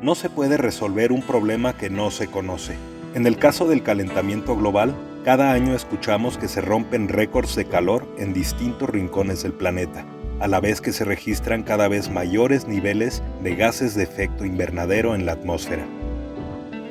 No se puede resolver un problema que no se conoce. En el caso del calentamiento global, cada año escuchamos que se rompen récords de calor en distintos rincones del planeta, a la vez que se registran cada vez mayores niveles de gases de efecto invernadero en la atmósfera.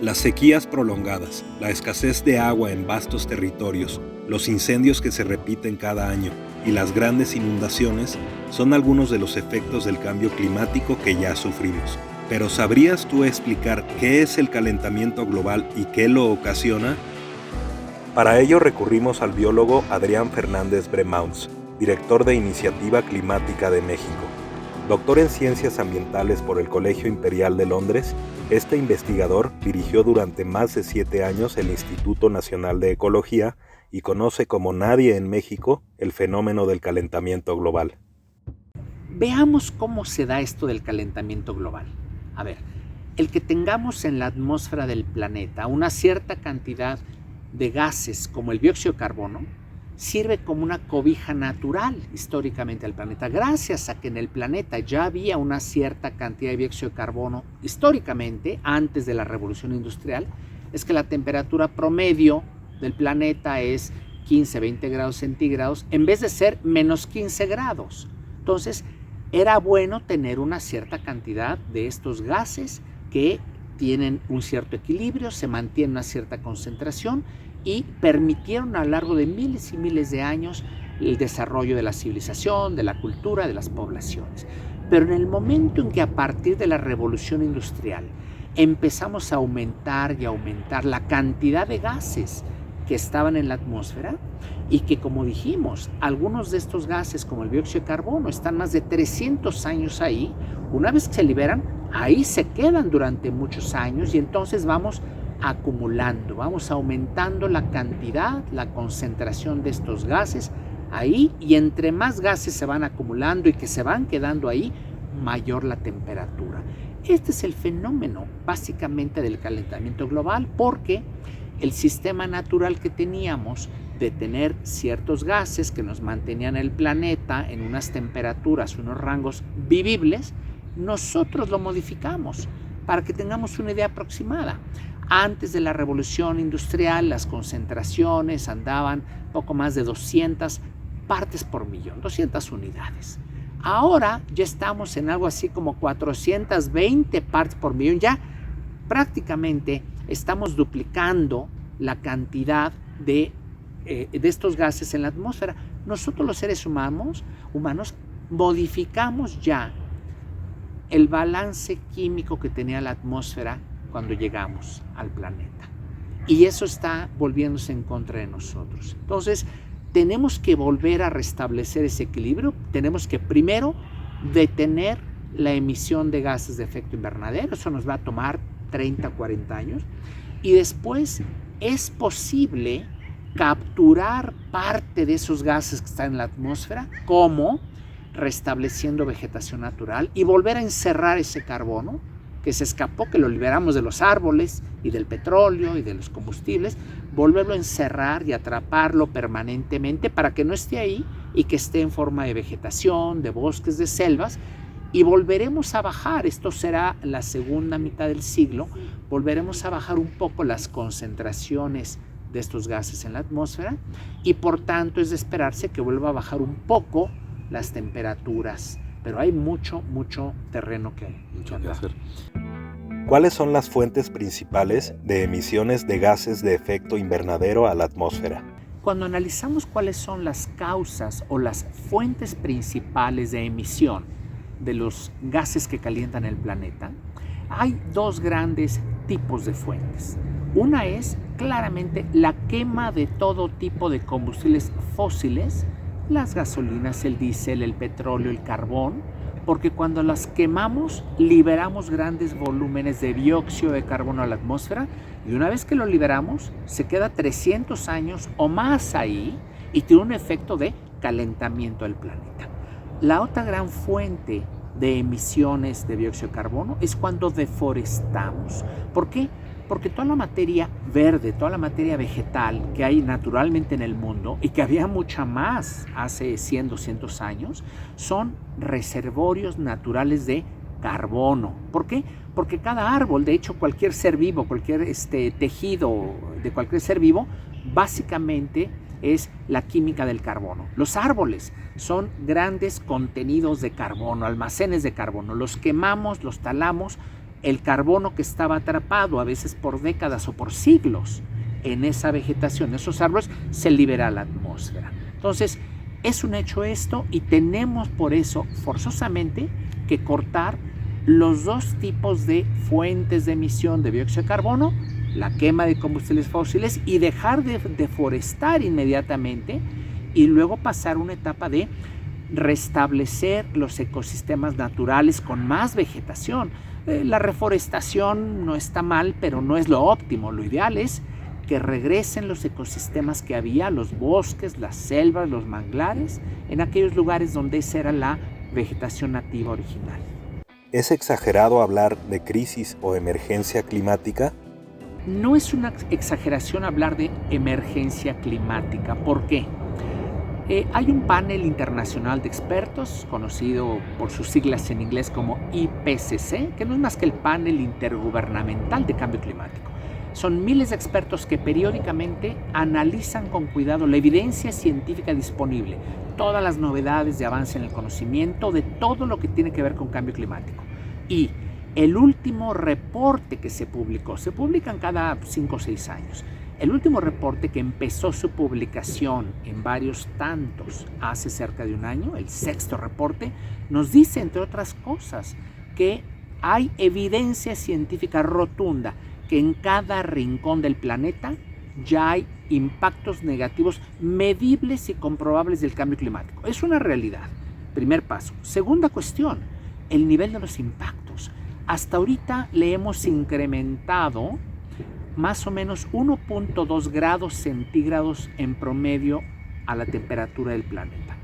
Las sequías prolongadas, la escasez de agua en vastos territorios, los incendios que se repiten cada año y las grandes inundaciones son algunos de los efectos del cambio climático que ya sufrimos. Pero ¿sabrías tú explicar qué es el calentamiento global y qué lo ocasiona? Para ello recurrimos al biólogo Adrián Fernández Bremauns, director de Iniciativa Climática de México. Doctor en Ciencias Ambientales por el Colegio Imperial de Londres, este investigador dirigió durante más de 7 años el Instituto Nacional de Ecología y conoce como nadie en México el fenómeno del calentamiento global. Veamos cómo se da esto del calentamiento global. A ver, el que tengamos en la atmósfera del planeta una cierta cantidad de gases como el dióxido de carbono sirve como una cobija natural históricamente al planeta. Gracias a que en el planeta ya había una cierta cantidad de dióxido de carbono históricamente, antes de la revolución industrial, es que la temperatura promedio del planeta es 15-20 grados centígrados en vez de ser menos 15 grados. Entonces, era bueno tener una cierta cantidad de estos gases que tienen un cierto equilibrio, se mantiene una cierta concentración y permitieron a lo largo de miles y miles de años el desarrollo de la civilización, de la cultura, de las poblaciones. Pero en el momento en que a partir de la revolución industrial empezamos a aumentar y aumentar la cantidad de gases que estaban en la atmósfera y que, como dijimos, algunos de estos gases como el dióxido de carbono están más de 300 años ahí, una vez que se liberan, ahí se quedan durante muchos años y entonces vamos acumulando, vamos aumentando la cantidad, la concentración de estos gases ahí, y entre más gases se van acumulando y que se van quedando ahí, mayor la temperatura. Este es el fenómeno básicamente del calentamiento global, porque el sistema natural que teníamos de tener ciertos gases que nos mantenían el planeta en unas temperaturas, unos rangos vivibles, nosotros lo modificamos para que tengamos una idea aproximada. Antes de la revolución industrial, las concentraciones andaban poco más de 200 partes por millón, 200 unidades. Ahora ya estamos en algo así como 420 partes por millón. Ya prácticamente estamos duplicando la cantidad de estos gases en la atmósfera. Nosotros los seres humanos modificamos ya el balance químico que tenía la atmósfera cuando llegamos al planeta. Y eso está volviéndose en contra de nosotros. Entonces, tenemos que volver a restablecer ese equilibrio. Tenemos que primero detener la emisión de gases de efecto invernadero. Eso nos va a tomar 30, 40 años. Y después es posible capturar parte de esos gases que están en la atmósfera, como restableciendo vegetación natural y volver a encerrar ese carbono que se escapó, que lo liberamos de los árboles y del petróleo y de los combustibles, volverlo a encerrar y atraparlo permanentemente para que no esté ahí y que esté en forma de vegetación, de bosques, de selvas, y volveremos a bajar. Esto será la segunda mitad del siglo, volveremos a bajar un poco las concentraciones de estos gases en la atmósfera y por tanto es de esperarse que vuelva a bajar un poco las temperaturas, pero hay mucho terreno que hacer. ¿Cuáles son las fuentes principales de emisiones de gases de efecto invernadero a la atmósfera? Cuando analizamos cuáles son las causas o las fuentes principales de emisión de los gases que calientan el planeta, hay dos grandes tipos de fuentes. Una es claramente la quema de todo tipo de combustibles fósiles, las gasolinas, el diésel, el petróleo, el carbón, porque cuando las quemamos liberamos grandes volúmenes de dióxido de carbono a la atmósfera y una vez que lo liberamos se queda 300 años o más ahí y tiene un efecto de calentamiento del planeta. La otra gran fuente de emisiones de dióxido de carbono es cuando deforestamos. ¿Por qué? Porque toda la materia verde, toda la materia vegetal que hay naturalmente en el mundo y que había mucha más hace 100, 200 años, son reservorios naturales de carbono. ¿Por qué? Porque cada árbol, de hecho cualquier ser vivo, cualquier tejido de cualquier ser vivo, básicamente es la química del carbono. Los árboles son grandes contenidos de carbono, almacenes de carbono. Los quemamos, los talamos, el carbono que estaba atrapado a veces por décadas o por siglos en esa vegetación, esos árboles, se libera a la atmósfera. Entonces, es un hecho esto y tenemos por eso forzosamente que cortar los dos tipos de fuentes de emisión de dióxido de carbono, la quema de combustibles fósiles y dejar de deforestar inmediatamente y luego pasar una etapa de restablecer los ecosistemas naturales con más vegetación. La reforestación no está mal, pero no es lo óptimo. Lo ideal es que regresen los ecosistemas que había, los bosques, las selvas, los manglares, en aquellos lugares donde esa era la vegetación nativa original. ¿Es exagerado hablar de crisis o emergencia climática? No es una exageración hablar de emergencia climática. ¿Por qué? Hay un panel internacional de expertos, conocido por sus siglas en inglés como IPCC, que no es más que el panel intergubernamental de cambio climático. Son miles de expertos que periódicamente analizan con cuidado la evidencia científica disponible, todas las novedades de avance en el conocimiento de todo lo que tiene que ver con cambio climático. Y el último reporte que se publican cada 5 o 6 años. El último reporte que empezó su publicación en varios tantos hace cerca de un año, el 6º reporte, nos dice, entre otras cosas, que hay evidencia científica rotunda que en cada rincón del planeta ya hay impactos negativos medibles y comprobables del cambio climático. Es una realidad. Primer paso. Segunda cuestión, el nivel de los impactos. Hasta ahorita le hemos incrementado más o menos 1.2 grados centígrados en promedio a la temperatura del planeta.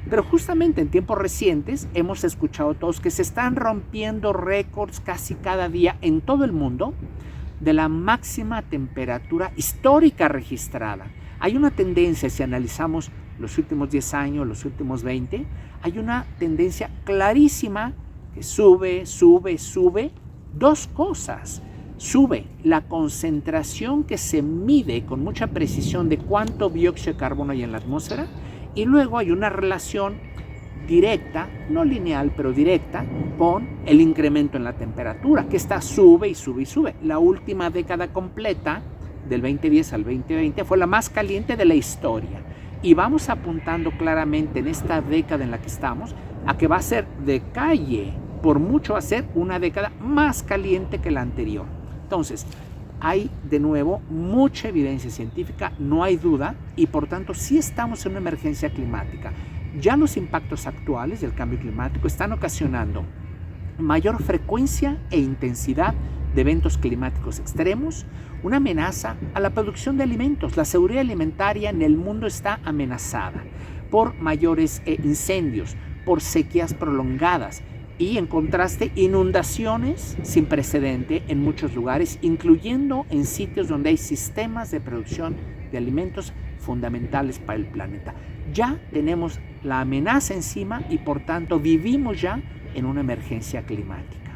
Pero justamente en tiempos recientes hemos escuchado todos que se están rompiendo récords casi cada día en todo el mundo de la máxima temperatura histórica registrada. Hay una tendencia, si analizamos los últimos 10 años, los últimos 20, hay una tendencia clarísima que sube. Dos cosas. Sube la concentración que se mide con mucha precisión de cuánto dióxido de carbono hay en la atmósfera, y luego hay una relación directa, no lineal, pero directa, con el incremento en la temperatura, que sube. La última década completa, del 2010 al 2020, fue la más caliente de la historia. Y vamos apuntando claramente en esta década en la que estamos a que va a ser de calle, por mucho va a ser una década más caliente que la anterior. Entonces, hay de nuevo mucha evidencia científica, no hay duda, y por tanto sí estamos en una emergencia climática. Ya los impactos actuales del cambio climático están ocasionando mayor frecuencia e intensidad de eventos climáticos extremos, una amenaza a la producción de alimentos. La seguridad alimentaria en el mundo está amenazada por mayores incendios, por sequías prolongadas y, en contraste, inundaciones sin precedente en muchos lugares, incluyendo en sitios donde hay sistemas de producción de alimentos fundamentales para el planeta. Ya tenemos la amenaza encima y, por tanto, vivimos ya en una emergencia climática.